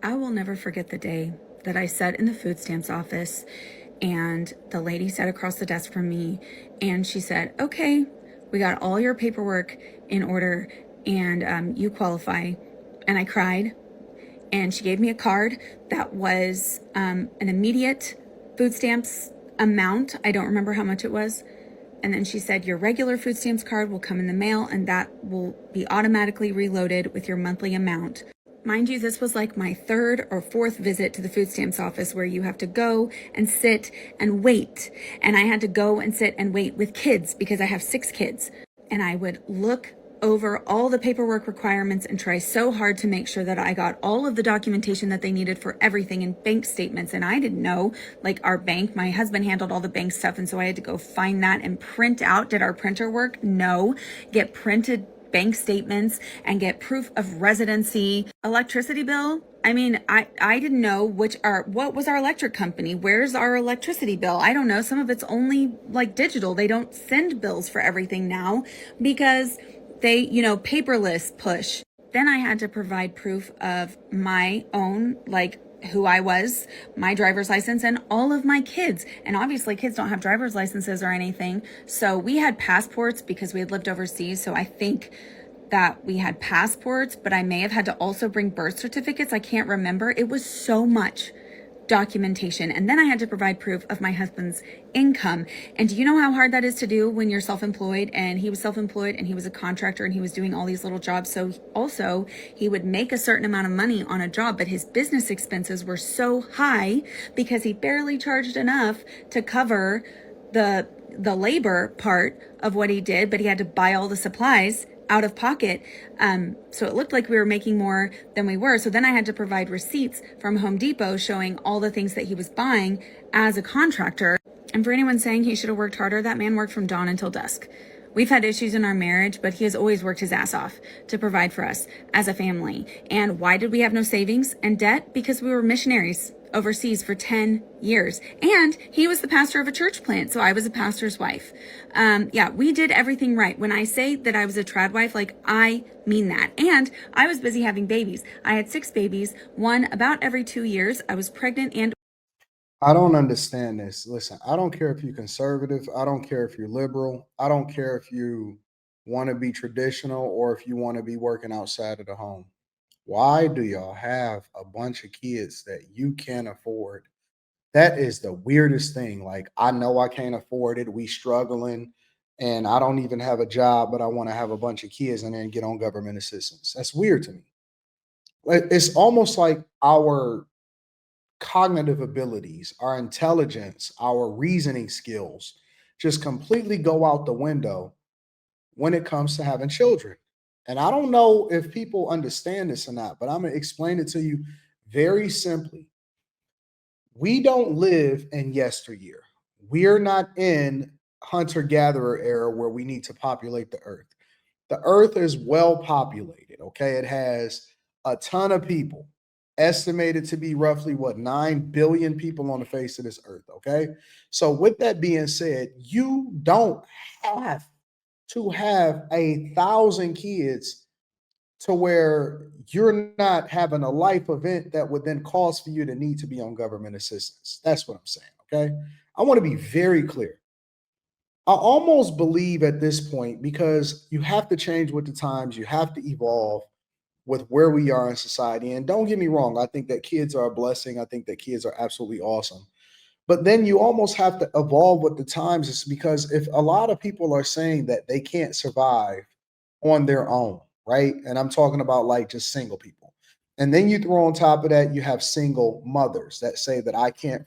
I will never forget the day that I sat in the food stamps office and the lady sat across the desk from me and she said, "Okay, we got all your paperwork in order and you qualify." And I cried, and she gave me a card that was an immediate food stamps amount. I don't remember how much it was. And then she said, "Your regular food stamps card will come in the mail and that will be automatically reloaded with your monthly amount." Mind you, this was like my third or fourth visit to the food stamps office where you have to go and sit and wait. And I had to go and sit and wait with kids because I have 6 kids. And I would look over all the paperwork requirements and try so hard to make sure that I got all of the documentation that they needed for everything in bank statements. And I didn't know, like our bank, my husband handled all the bank stuff. And so I had to go find that and print out. Did our printer work? No. Get printed bank statements and get proof of residency. Electricity bill, I mean, I didn't know what was our electric company. Where's our electricity bill? I don't know. Some of it's only like digital. They don't send bills for everything now because they, paperless push. Then I had to provide proof of my own, like who I was, my driver's license, and all of my kids. And obviously kids don't have driver's licenses or anything. So we had passports because we had lived overseas. So I think that we had passports, but I may have had to also bring birth certificates. I can't remember. It was so much documentation. And then I had to provide proof of my husband's income. And do you know how hard that is to do when you're self-employed? And he was self-employed and he was a contractor and he was doing all these little jobs. So also he would make a certain amount of money on a job, but his business expenses were so high because he barely charged enough to cover the labor part of what he did, but he had to buy all the supplies out of pocket. So it looked like we were making more than we were. So then I had to provide receipts from Home Depot showing all the things that he was buying as a contractor. And for anyone saying he should have worked harder, that man worked from dawn until dusk. We've had issues in our marriage, but he has always worked his ass off to provide for us as a family. And why did we have no savings and debt? Because we were missionaries overseas for 10 years. And he was the pastor of a church plant, so I was a pastor's wife. Yeah, we did everything right. When I say that I was a Tradwife, like I mean that. And I was busy having babies. I had 6 babies, one about every 2 years. I was pregnant and I don't understand this. Listen, I don't care if you're conservative. I don't care if you're liberal. I don't care if you want to be traditional or if you want to be working outside of the home. Why do y'all have a bunch of kids that you can't afford? That is the weirdest thing. Like, I know I can't afford it. We struggling and I don't even have a job, but I want to have a bunch of kids and then get on government assistance. That's weird to me. Like, it's almost like our cognitive abilities, our intelligence, our reasoning skills just completely go out the window when it comes to having children. And I don't know if people understand this or not, but I'm going to explain it to you very simply. We don't live in yesteryear. We're not in hunter gatherer era where we need to populate the earth. The earth is well populated, okay? It has a ton of people, estimated to be roughly what, 9 billion people on the face of this earth, okay? So, with that being said, you don't have to have 1,000 kids to where you're not having a life event that would then cause for you to need to be on government assistance. That's what I'm saying, okay? I want to be very clear. I almost believe at this point, because you have to change with the times, you have to evolve with where we are in society. And don't get me wrong, I think that kids are a blessing. I think that kids are absolutely awesome. But then you almost have to evolve with the times. It's because if a lot of people are saying that they can't survive on their own, right? And I'm talking about like just single people. And then you throw on top of that, you have single mothers that say that I can't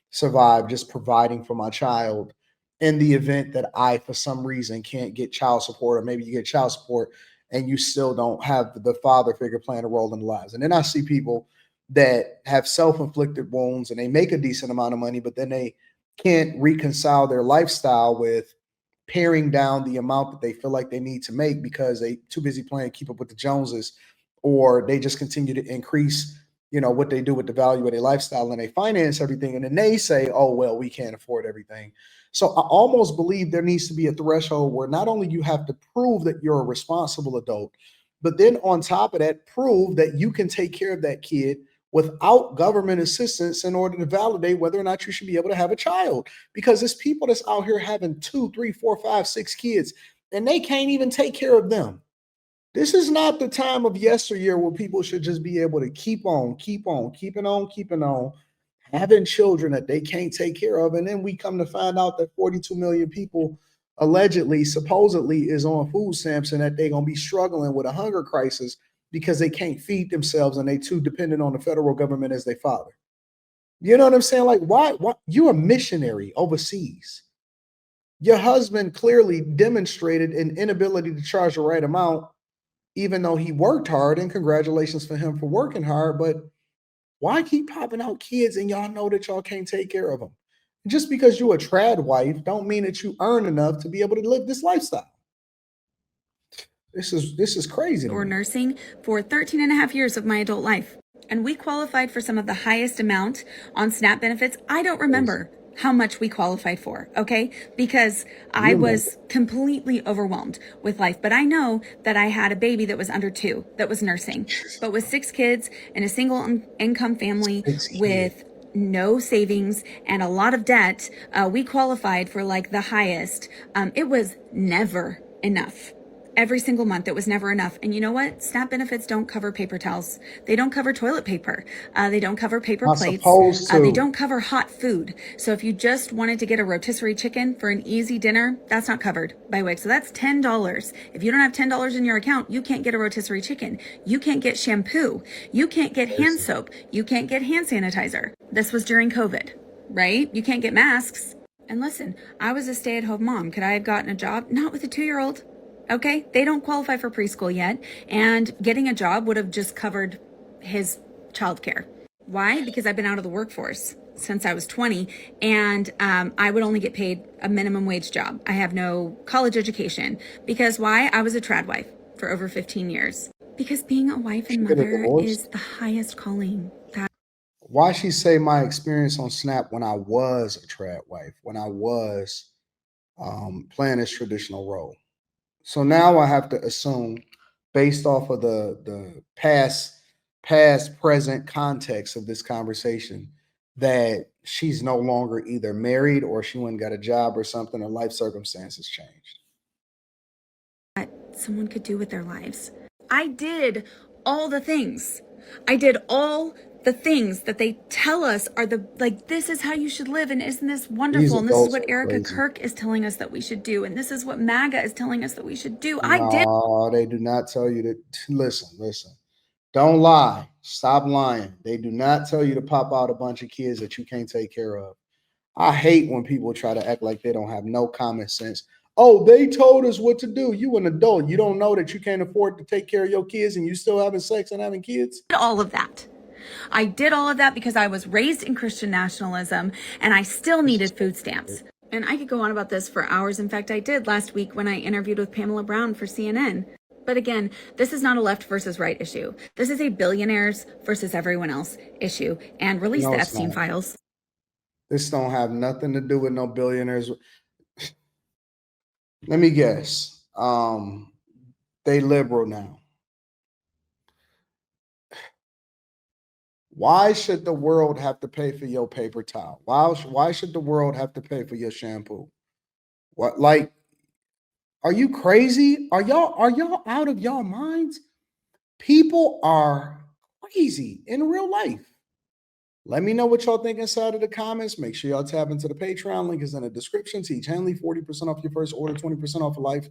survive just providing for my child in the event that I, for some reason, can't get child support, or maybe you get child support and you still don't have the father figure playing a role in the lives. And then I see people that have self-inflicted wounds and they make a decent amount of money, but then they can't reconcile their lifestyle with paring down the amount that they feel like they need to make because they too busy playing keep up with the Joneses, or they just continue to increase, what they do with the value of their lifestyle and they finance everything. And then they say, oh, well, we can't afford everything. So I almost believe there needs to be a threshold where not only you have to prove that you're a responsible adult, but then on top of that, prove that you can take care of that kid without government assistance in order to validate whether or not you should be able to have a child. Because there's people that's out here having 2, 3, 4, 5, 6 kids, and they can't even take care of them. This is not the time of yesteryear where people should just be able to keep on, keeping on, having children that they can't take care of. And then we come to find out that 42 million people allegedly, supposedly is on food stamps and that they're going to be struggling with a hunger crisis because they can't feed themselves and they too dependent on the federal government as their father. You know what I'm saying? Like, why? You're a missionary overseas. Your husband clearly demonstrated an inability to charge the right amount, even though he worked hard, and congratulations for him for working hard. But why keep popping out kids and y'all know that y'all can't take care of them? Just because you're a trad wife don't mean that you earn enough to be able to live this lifestyle. This is crazy. Or nursing for 13 and a half years of my adult life. And we qualified for some of the highest amount on SNAP benefits. I don't remember how much we qualified for, okay? Because I was completely overwhelmed with life. But I know that I had a baby that was under 2 that was nursing, but with 6 kids in a single income family with no savings and a lot of debt, we qualified for like the highest. It was never enough. Every single month, it was never enough. And you know what? SNAP benefits don't cover paper towels. They don't cover toilet paper. They don't cover paper plates. They don't cover hot food. So if you just wanted to get a rotisserie chicken for an easy dinner, that's not covered by WIC. So that's $10. If you don't have $10 in your account, you can't get a rotisserie chicken. You can't get shampoo. You can't get hand soap. You can't get hand sanitizer. This was during COVID, right? You can't get masks. And listen, I was a stay-at-home mom. Could I have gotten a job? Not with a 2-year-old. Okay, they don't qualify for preschool yet, and getting a job would have just covered his childcare. Why? Because I've been out of the workforce since I was 20, and I would only get paid a minimum wage job. I have no college education. Because why? I was a Tradwife for over 15 years. Because being a wife and mother is the highest calling. Why she say my experience on SNAP when I was a Tradwife, when I was playing this traditional role? So now I have to assume, based off of the past, present context of this conversation, that she's no longer either married or she went and got a job or something, or life circumstances changed. That someone could do with their lives. I did all the things. I did all the things that they tell us are this is how you should live, and isn't this wonderful? And this is what Erica Kirk is telling us that we should do, and this is what MAGA is telling us that we should do. No, they do not tell you to listen. Don't lie. Stop lying. They do not tell you to pop out a bunch of kids that you can't take care of. I hate when people try to act like they don't have no common sense. Oh, they told us what to do. You an adult. You don't know that you can't afford to take care of your kids and you still having sex and having kids? All of that. I did all of that because I was raised in Christian nationalism and I still needed food stamps. And I could go on about this for hours. In fact, I did last week when I interviewed with Pamela Brown for CNN. But again, this is not a left versus right issue. This is a billionaires versus everyone else issue. And release the Epstein files. This don't have nothing to do with no billionaires. Let me guess. They liberal now. Why should the world have to pay for your paper towel? Why should the world have to pay for your shampoo? What, like, are you crazy? Are y'all out of y'all minds? People are crazy in real life. Let me know what y'all think inside of the comments. Make sure y'all tap into the Patreon. Link is in the description. Teach Henley 40% off your first order, 20% off of life.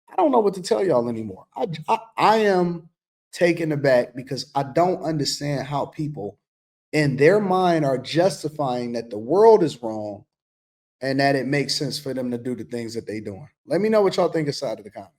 I don't know what to tell y'all anymore. I am taken aback because I don't understand how people in their mind are justifying that the world is wrong and that it makes sense for them to do the things that they're doing. Let me know what y'all think inside of the comments.